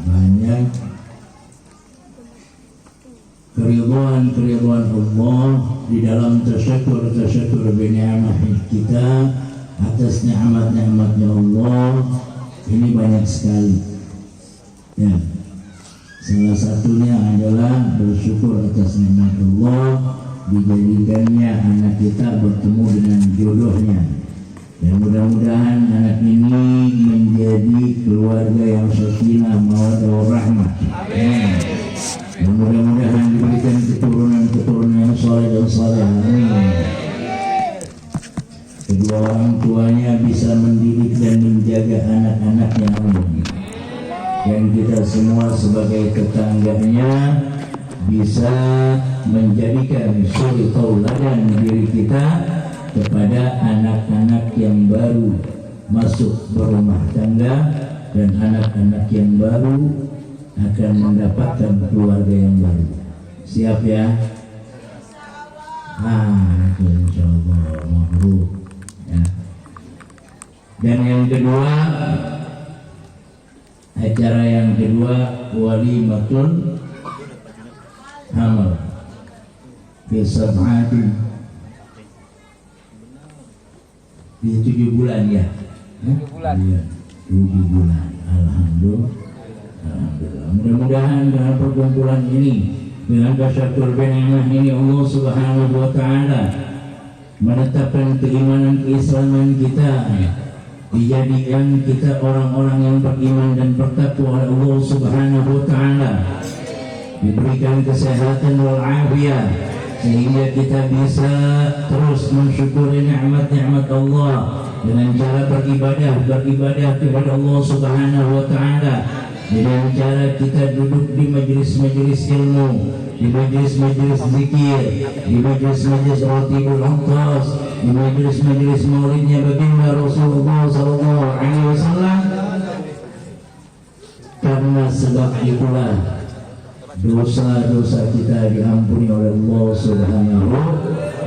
banyak keriduan Allah di dalam tasyakur bini'amah kita atas nikmat-nikmatnya Allah. Ini banyak sekali ya. Salah satunya adalah bersyukur atas nikmat Allah, dijadikannya anak kita bertemu dengan jodohnya. Dan mudah-mudahan anak ini menjadi keluarga yang sakinah, mawaddah warahmah. Amin. Dan mudah-mudahan diberikan keturunan yang saleh dan saleh. Amin. Kedua orang tuanya bisa mendidik dan menjaga anak-anaknya. Amin. Dan kita semua sebagai tetangganya bisa menjadikan suri tauladan diri kita kepada anak-anak yang baru masuk berumah tangga dan anak-anak yang baru akan mendapatkan keluarga yang baru. Siap ya? Insyaallah mabrur ya. Dan yang kedua, acara yang kedua walimatul amal fi sab'atin di 7 bulan ya. 7 bulan. Ya, 7 bulan. Alhamdulillah. Mudah-mudahan dengan perkumpulan ini, dengan tasyakur bini'amah ini, Allah Subhanahu wa taala menetapkan keimanan keislaman kita, dijadikan kita orang-orang yang beriman dan bertakwa oleh Allah Subhanahu wa taala, diberikan kesehatan wal afiyah sehingga kita bisa terus mensyukuri nikmat-nikmat Allah dengan cara beribadah kepada Allah Subhanahu wa taala, dengan cara kita duduk di majelis-majelis ilmu, di majelis-majelis zikir, di majelis-majelis ratibul antas, di majelis-majelis maulidnya baginda Rasulullah sallallahu alaihi wasallam. Karena sebab itulah dosa-dosa kita diampuni oleh Allah Subhanahu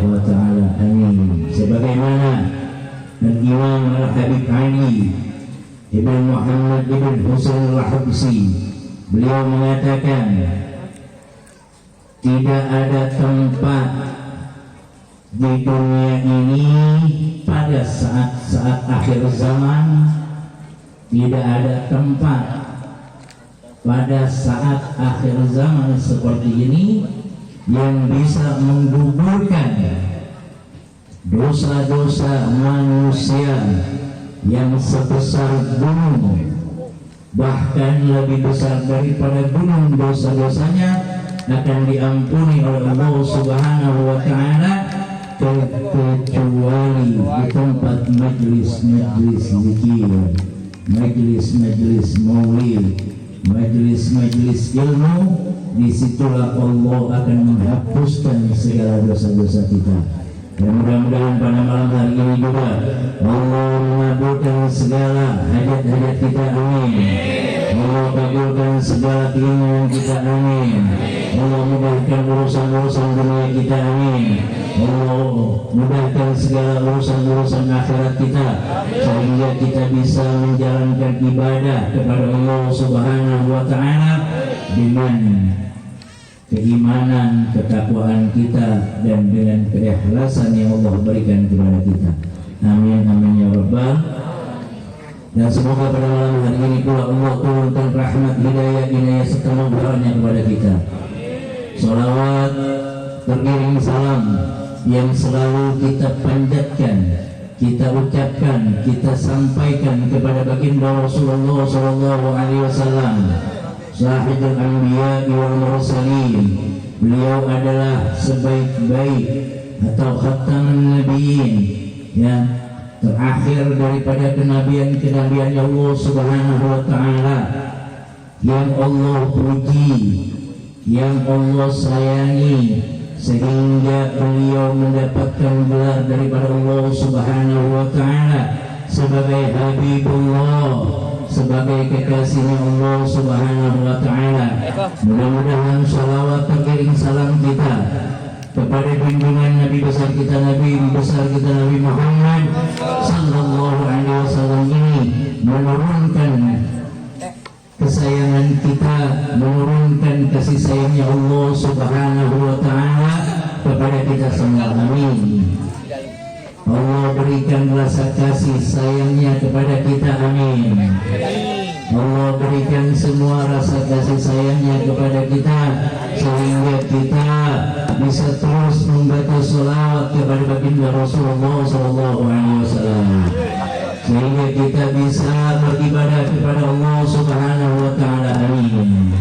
wa taala. Amin. Sebagaimana Imam Al-Habib Ali Ibn Muhammad Ibn Husain Al-Habsi, beliau mengatakan tidak ada tempat di dunia ini pada saat akhir zaman, tidak ada tempat pada saat akhir zaman seperti ini yang bisa menggugurkan dosa-dosa manusia yang sebesar gunung, bahkan lebih besar daripada gunung. Dosa-dosanya akan diampuni oleh Allah Subhanahu wa taala kecuali di tempat majelis-majelis zikir, majelis-majelis maulid, majelis-majelis ilmu. Disitulah Allah akan menghapuskan segala dosa-dosa kita. Dan mudah-mudahan pada malam hari ini juga Allah mengabulkan segala hajat-hajat kita. Amin. Allah kabulkan segala keinginan kita. Amin. Allah mudahkan urusan-urusan dunia kita. Amin. Allah mudahkan segala urusan-urusan akhirat kita sehingga kita bisa menjalankan ibadah kepada Allah Subhanahu wa taala dengan keimanan, ketakwaan kita dan dengan keikhlasan yang Allah berikan kepada kita. Amin amin ya rabbal. Dan semoga pada malam hari ini pula Allah turunkan rahmat, hidayah, inayah serta maghfirahnya kepada kita. Salawat beriring salam yang selalu kita panjatkan, kita ucapkan, kita sampaikan kepada baginda Rasulullah sallallahu alaihi wasallam, Sahibul Anbiya wal Mursalin. Beliau adalah sebaik-baik atau khataman nabiyyin, ya, terakhir daripada kenabian-kenabian Allah Subhanahu wa taala, yang Allah puji, yang Allah sayangi, sehingga beliau mendapatkan gelar daripada Allah Subhanahu wa taala sebagai Habibullah, sebagai kekasihnya Allah Subhanahu wa taala. Mudah-mudahan salawat terkiring salam kita kepada junjungan Nabi besar kita, Nabi besar kita Nabi Muhammad sallallahu alaihi wasallam ini menurunkan kesayangan kita, menurunkan kasih sayangnya Allah Subhanahu wa Ta'ala kepada kita semua. Amin. Allah berikan rasa kasih sayangnya kepada kita. Amin. Allah berikan semua rasa kasih sayangnya kepada kita sehingga kita bisa terus membaca sholawat kepada baginda Rasulullah SAW, sehingga kita bisa beribadah kepada Allah Subhanahu wa Ta'ala. Amin.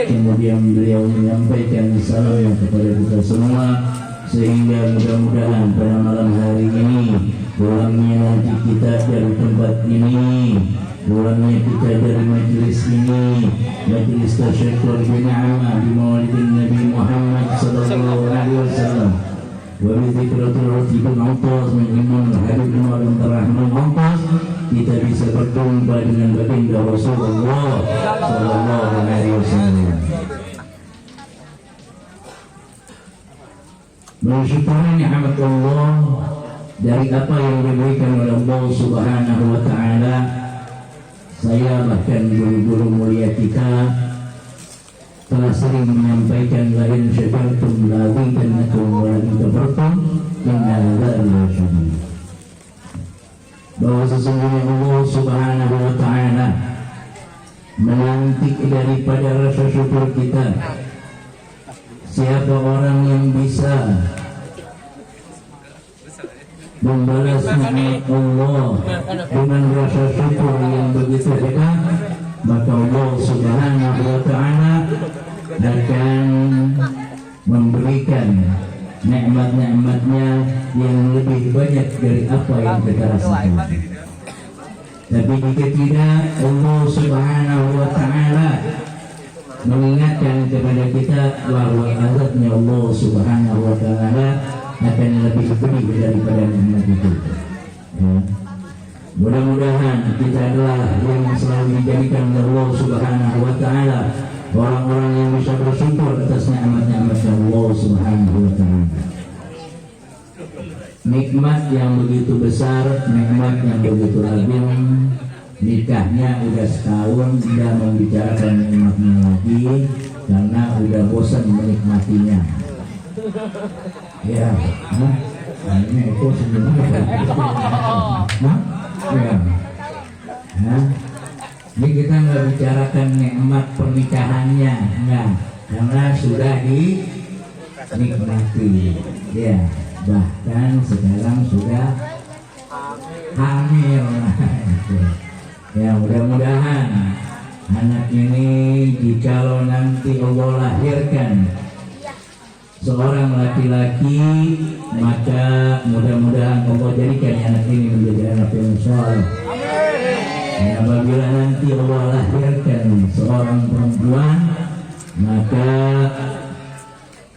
Kemudian beliau menyampaikan salam kepada kita semua, sehingga mudah-mudahan pada malam hari ini, pulangnya nanti kita dari tempat ini, pulangnya kita dari majelis ini, majelis tasyakur bin'amah di maulidin Nabi Muhammad sallallahu alaihi wasallam, wa bi dzikratul rafiqil mu'tas min imam Habib Muhammad Rahman Mu'tas, kita bisa berjumpa dengan baginda Rasulullah sallallahu alaihi wasallam. Bersyukur nikmat Allah dari apa yang diberikan oleh Allah Subhanahu wa Ta'ala. Saya bahkan guru-guru mulia kita telah sering menyampaikan la in syakartum la azidannakum wa la in kafartum inna dzalika lasyadid. bahwa sesungguhnya Allah Subhanahu wa Ta'ala menanti daripada rasa syukur kita. Siapa orang yang bisa membalas nikmat Allah dengan rasa syukur yang begitu hebat, maka Allah Subhanahu wa Ta'ala akan memberikan nikmat-nikmatnya yang lebih banyak dari apa yang kita rasakan. Tapi jika tidak, Allah Subhanahu wa Ta'ala mengingatkan kepada kita bahwa azabnya Allah Subhanahu wa Ta'ala akan lebih pedih daripada nikmat itu. Ya. Mudah-mudahan kita adalah yang selalu dijadikan oleh Allah Subhanahu wa Ta'ala orang-orang yang bisa bersyukur atas nikmat-nikmat Allah Subhanahu wa Ta'ala. Nikmat yang begitu besar, nikmat yang begitu agung. Nikahnya udah setahun, udah membicarakan nikmatnya lagi karena udah bosan menikmatinya. Ya, ini itu sebenarnya. Ya. Ini kita nggak bicarakan nikmat pernikahannya, enggak, karena sudah dinikmati. Ya, bahkan sekarang sudah hamil. Ya, mudah-mudahan anak ini jikalau nanti Allah lahirkan seorang laki-laki, maka mudah-mudahan Allah jadikan anak ini menjadi anak yang saleh. Dan apabila nanti Allah lahirkan seorang perempuan, maka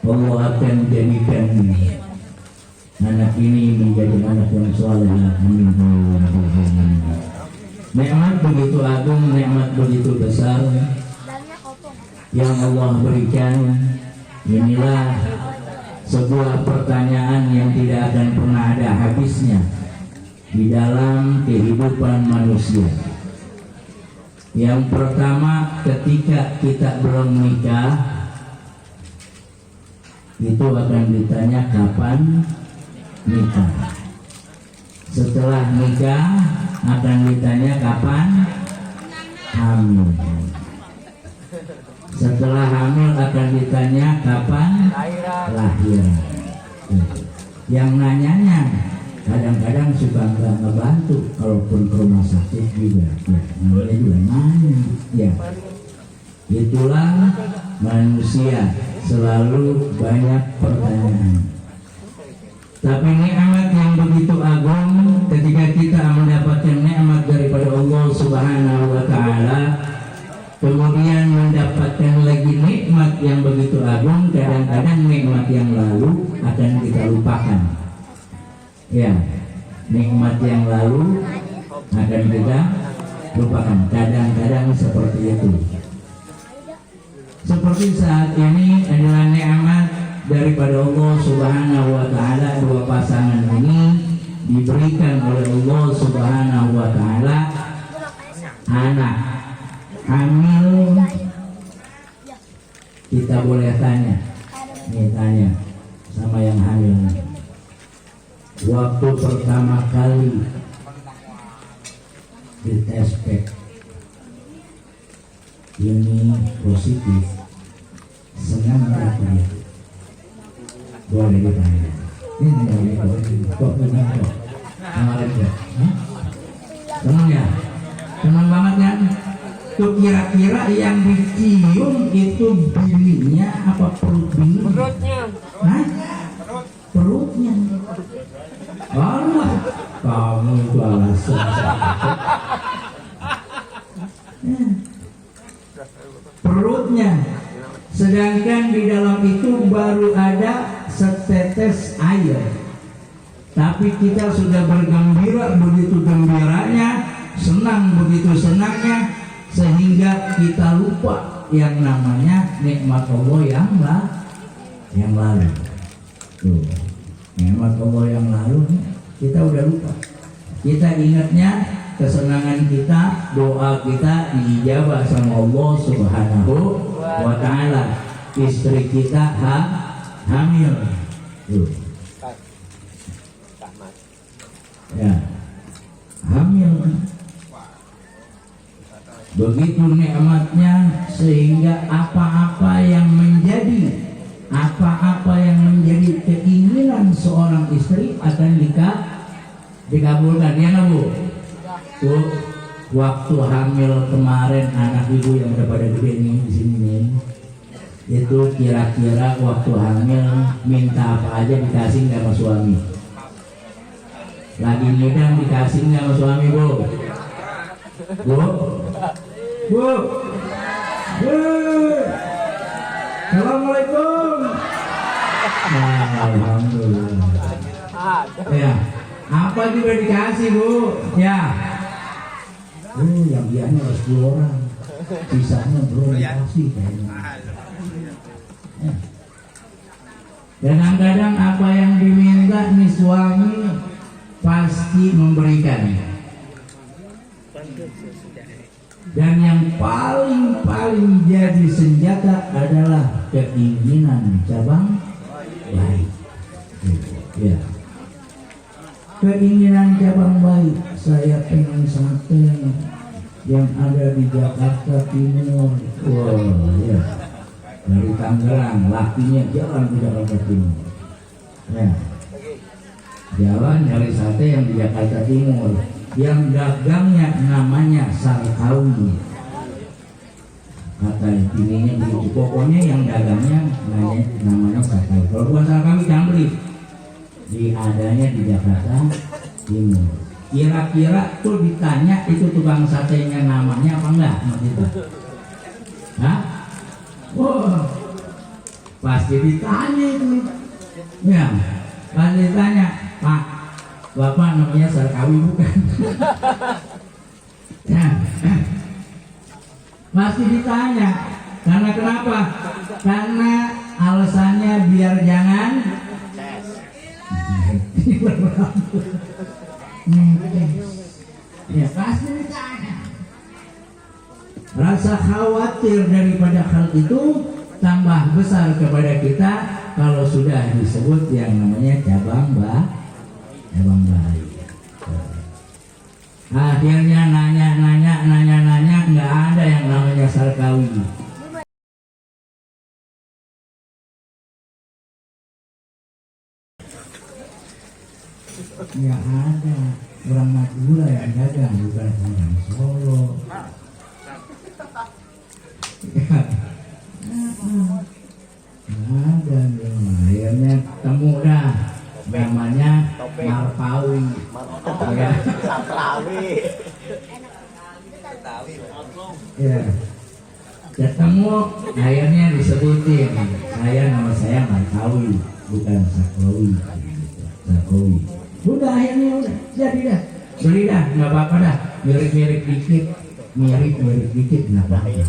Allah akan jadikan anak ini menjadi anak yang saleh. Amin. Nikmat begitu agung, nikmat begitu besar yang Allah berikan. Inilah sebuah pertanyaan yang tidak akan pernah ada habisnya di dalam kehidupan manusia. Yang pertama, ketika kita belum nikah, itu akan ditanya kapan nikah. Setelah nikah akan ditanya kapan hamil. Setelah hamil akan ditanya kapan lahir. Yang nanyanya kadang-kadang suka nggak ngebantu, kalaupun ke rumah sakit juga. Ya, namanya juga nanya. Ya, itulah manusia, selalu banyak pertanyaan. Tapi nikmat yang begitu agung, ketika kita mendapatkan nikmat daripada Allah Subhanahu wa Ta'ala, kemudian mendapatkan lagi nikmat yang begitu agung, kadang-kadang nikmat yang lalu akan kita lupakan. Ya, nikmat yang lalu akan kita lupakan. Kadang-kadang seperti itu. Seperti saat ini adalah nikmat daripada Allah Subhanahu wa Ta'ala. Dua pasangan ini diberikan oleh Allah Subhanahu wa Ta'ala anak hamil. Kita boleh tanya, nih tanya sama yang hamil, waktu pertama kali dites pack ini positif, senang tak dia? Boleh ditanya. Ini kok benar kok? Kemarin ya? Senang ya? Senang banget kan? Tuh kira-kira yang dicium itu bininya apa perut bini? Perutnya. Hah? Perutnya. Allah, kamu itu alasan. Ya. Perutnya. Sedangkan di dalam itu baru ada setetes air. Tapi kita sudah bergembira begitu gembiranya, senang begitu senangnya, sehingga kita lupa yang namanya nikmat Allah yang lalu. Tuh, nikmat Allah yang lalu kita udah lupa. Kita ingatnya kesenangan kita, doa kita diijabah sama Allah Subhanahu wa Ta'ala. Istri kita hamil. Tuh. Ya, begitu nikmatnya sehingga apa-apa yang menjadi keinginan seorang istri akan dikabulkan, ya nggak Bu? Bu, waktu hamil kemarin anak ibu yang udah pada gede nih di sini nih, itu kira-kira waktu hamil minta apa aja dikasih nggak sama suami? Lagi ngidam dikasih nggak sama suami, Bu? Bu? Bu? Assalamualaikum. Alhamdulillah. Ya, apa juga dikasih, Bu? Ya. Yang biasanya harus 10 orang, sisanya belum dikasih kayaknya. Ya. Kadang-kadang apa yang diminta nih suami pasti memberikan. Dan yang paling jadi senjata adalah keinginan cabang bayi. Ya. Keinginan cabang bayi, saya pengen sate yang ada di Jakarta Timur. Wow, ya. Dari Tangerang, lakinya jalan ke Jakarta Timur. Ya. Jalan nyari sate yang di Jakarta Timur. Yang dagangnya namanya Sarkawi. Kata ininya begitu. Pokoknya yang dagangnya namanya Sarkawi. Kalau bukan Sarkawi jangan beli. Adanya di Jakarta Timur. Kira-kira tuh ditanya itu tukang satenya namanya apa enggak sama kita? Hah? Wah, pasti ditanya itu. Ya, pasti ditanya, Pak, Bapak namanya Sarkawi bukan? Ya, pasti ditanya. Karena kenapa? Karena alasannya biar jangan ya pasti ditanya. Rasa khawatir daripada hal itu tambah besar kepada kita kalau sudah disebut yang namanya cabang bayi. Akhirnya nanya nggak ada yang namanya Sarkawi. Ya ada orang Madura yang dagang, bukan orang Solo. Ya, ada yang akhirnya temu dah namanya Marpawi. Ya. Ya. Ketemu akhirnya disebutin nama saya Marpawi, bukan Sarkawi. Udah akhirnya udah jadi dah, beli dah, nggak apa-apa dah, mirip dikit nggak apa-apa.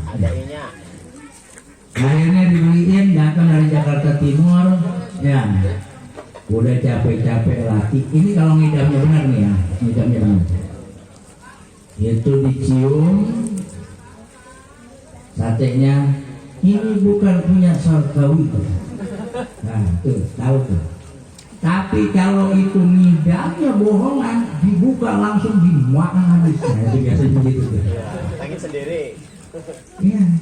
Akhirnya dibeliin, datang dari Jakarta Timur, ya udah capek-capek laki. Ini kalau ngidamnya benar nih ya, ngidamnya benar. Itu dicium satenya, ini bukan punya Sarkawi. Nah tuh tahu tuh. Tapi kalau itu ngidamnya bohongan, dibuka langsung dimakan habis. Nah, itu biasanya begitu. Pengen sendiri. Iya.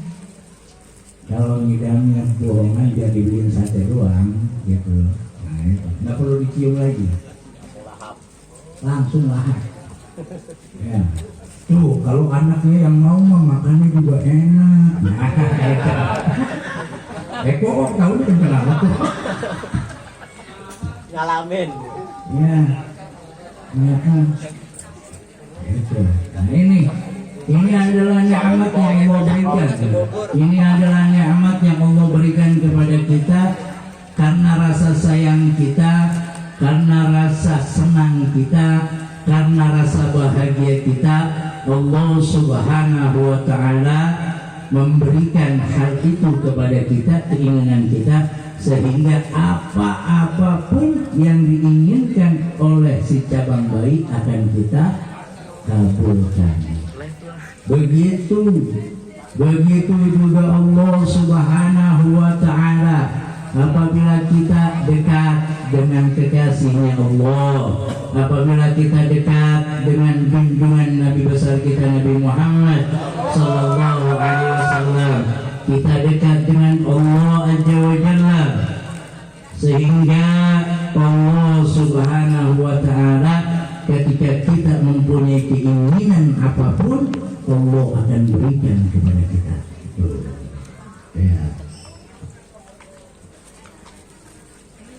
Kalau ngidamnya bohongan dia dibeliin sate doang, gitu. Nah, itu nggak perlu dicium lagi. Langsung lahap. Ya. Tuh, kalau anaknya yang mau makannya juga enak. Nah, itu. Kok tahu nih kenapa tuh? Ngalamin. Ya, itu. Nah ini adalah nikmat yang Allah berikan. Ini adalah nikmat yang Allah berikan kepada kita karena rasa sayang kita, karena rasa senang kita, karena rasa bahagia kita. Allah Subhanahu wa Ta'ala memberikan hal itu kepada kita, keinginan kita, sehingga apa-apapun yang diinginkan oleh si cabang bayi akan kita kabulkan. Begitu juga Allah Subhanahu wa Ta'ala apabila kita dekat dengan kekasihnya Allah, apabila kita dekat dengan junjungan Nabi besar kita Nabi Muhammad Sallallahu Alaihi Wasallam. Kita dekat dengan Allah Azza wa Jalla, sehingga Allah Subhanahu wa Ta'ala ketika kita mempunyai keinginan apapun, Allah akan berikan kepada kita. Ya.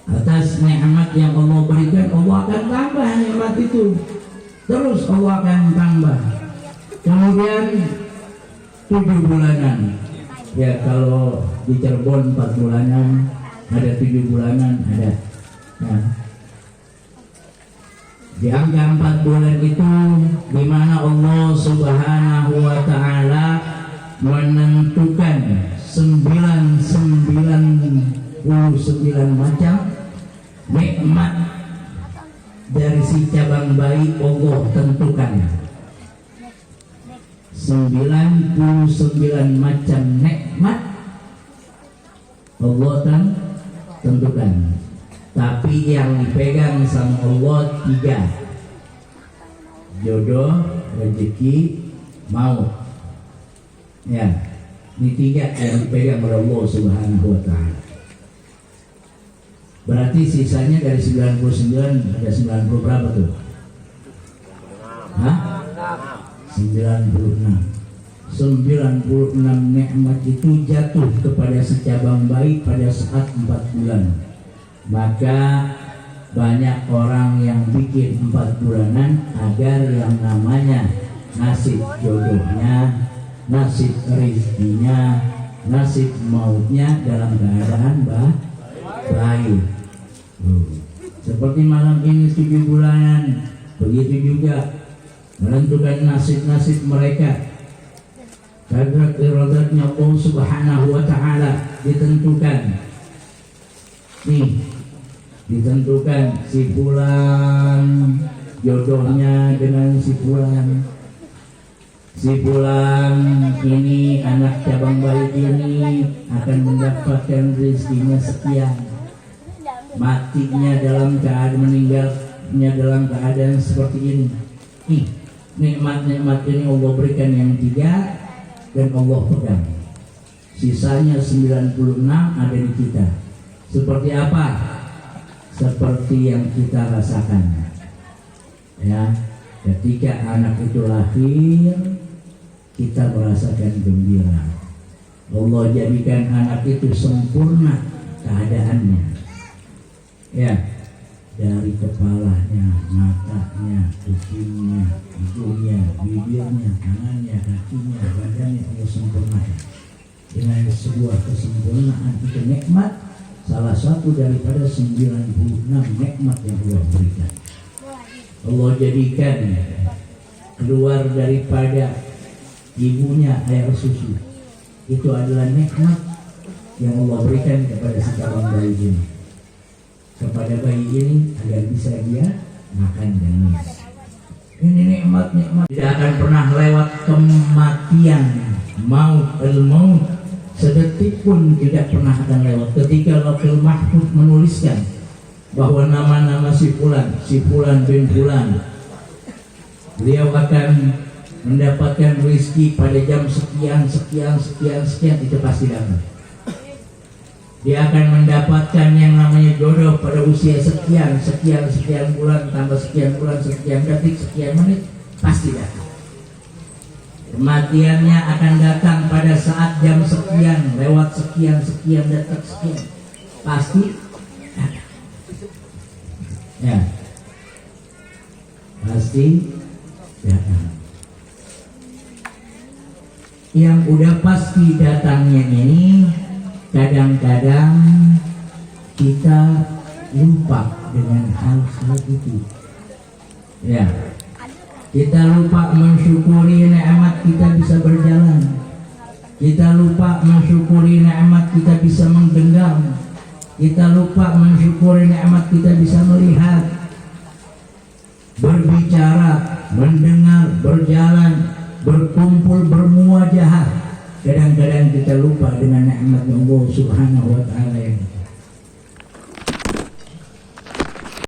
Atas nikmat yang Allah berikan, Allah akan tambah nikmat itu. Terus Allah akan tambah. Kemudian 7 bulanan. Ya, kalau di Cirebon 4 bulanan, ada 7 bulanan, ada. Nah, di angka 4 bulan itu di mana Allah Subhanahu wa Ta'ala menentukan 99 macam nikmat dari si cabang bayi. Allah tentukan 99 macam nikmat Allah tentukan, tapi yang dipegang sama Allah 3: jodoh, rezeki, maut. Ya, ini 3 yang dipegang oleh Allah Subhanahu wa Ta'ala. Berarti sisanya dari 99 ada 90 berapa tuh? Hah? 96 nikmat itu jatuh kepada si cabang bayi pada saat 4 bulan. Maka banyak orang yang bikin 4 bulanan agar yang namanya nasib jodohnya, nasib rezekinya, nasib mautnya dalam keadaan baik. Seperti malam ini 7 bulanan, begitu juga menentukan nasib-nasib mereka. Kadar iradatnya Allah Subhanahu wa Ta'ala ditentukan. Nih, ditentukan si fulan jodohnya dengan si fulan. Si fulan ini anak cabang bayi ini akan mendapatkan rezekinya sekian. Matinya dalam keadaan, meninggalnya dalam keadaan seperti ini. Nih, nikmat-nikmat ini Allah berikan yang 3 dan Allah pegang. Sisanya 96 ada di kita. Seperti apa? Seperti yang kita rasakan. Ya, ketika anak itu lahir, kita merasakan gembira. Allah jadikan anak itu sempurna keadaannya. Ya, dari kepalanya, matanya, kupingnya, hidungnya, bibirnya, tangannya, kakinya, badannya Allah sempurnakan. Dengan sebuah kesempurnaan itu nikmat, salah satu daripada 96 nikmat yang Allah berikan. Allah jadikan keluar daripada ibunya air susu. Itu adalah nikmat yang Allah berikan kepada si cabang bayi ini, kepada bayi ini agar bisa dia makan dan minum. Ini nikmat-nikmat tidak akan pernah lewat kematian, maut, al-maut, sedetik pun tidak pernah akan lewat. Ketika Lauhul Mahfuz menuliskan bahwa nama-nama si fulan bin fulan, beliau akan mendapatkan rezeki pada jam sekian, itu pasti datang. Dia akan mendapatkan yang namanya jodoh pada usia sekian bulan, tambah sekian bulan, sekian detik, sekian menit, pasti datang. Kematiannya akan datang pada saat jam sekian, lewat sekian detik, sekian, pasti datang. Ya, pasti datang. Yang udah pasti datangnya ini, kadang-kadang kita lupa dengan hal-hal itu. Ya, kita lupa mensyukuri nikmat kita bisa berjalan. Kita lupa mensyukuri nikmat kita bisa menggenggam. Kita lupa mensyukuri nikmat kita bisa melihat, berbicara, mendengar, berjalan, berkumpul, bermuajahah. Kadang-kadang kita lupa dengan nikmat Allah Subhanahu wa Ta'ala yang